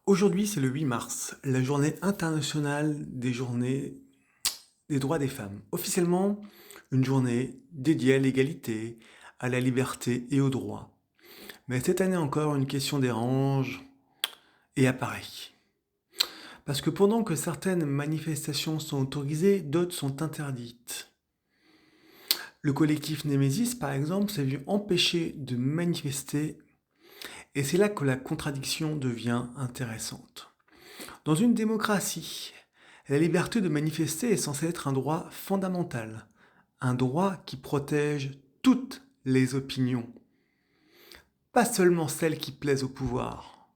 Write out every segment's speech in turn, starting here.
Aujourd'hui, c'est le 8 mars, la journée internationale des journées des droits des femmes. Officiellement, une journée dédiée à l'égalité, à la liberté et aux droits. Mais cette année encore, une question dérange et apparaît. Parce que pendant que certaines manifestations sont autorisées, d'autres sont interdites. Le collectif Némésis, par exemple, s'est vu empêché de manifester et c'est là que la contradiction devient intéressante. Dans une démocratie, la liberté de manifester est censée être un droit fondamental, un droit qui protège toutes les opinions, pas seulement celles qui plaisent au pouvoir,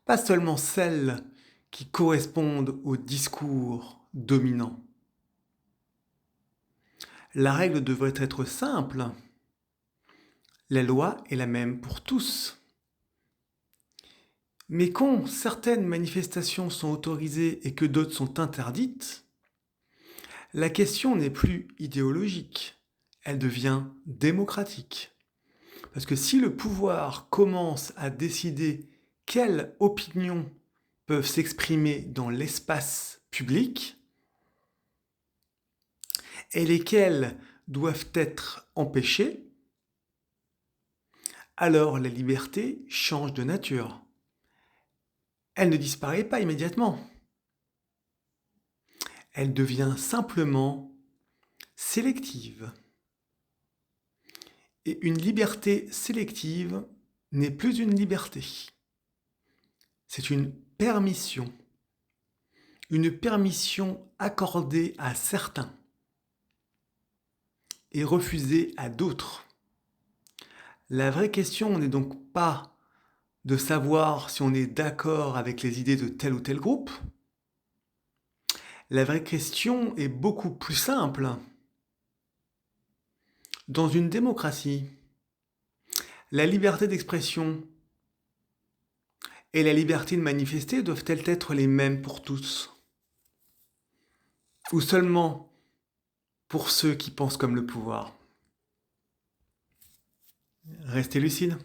pas seulement celles qui correspondent au discours dominant. La règle devrait être simple. La loi est la même pour tous. Mais quand certaines manifestations sont autorisées et que d'autres sont interdites, la question n'est plus idéologique, elle devient démocratique. Parce que si le pouvoir commence à décider quelles opinions peuvent s'exprimer dans l'espace public et lesquelles doivent être empêchées, alors la liberté change de nature. Elle ne disparaît pas immédiatement. Elle devient simplement sélective. Et une liberté sélective n'est plus une liberté. C'est une permission accordée à certains et refusée à d'autres. La vraie question n'est donc pas de savoir si on est d'accord avec les idées de tel ou tel groupe. La vraie question est beaucoup plus simple. Dans une démocratie, la liberté d'expression et la liberté de manifester doivent-elles être les mêmes pour tous? Ou seulement pour ceux qui pensent comme le pouvoir? Restez lucide.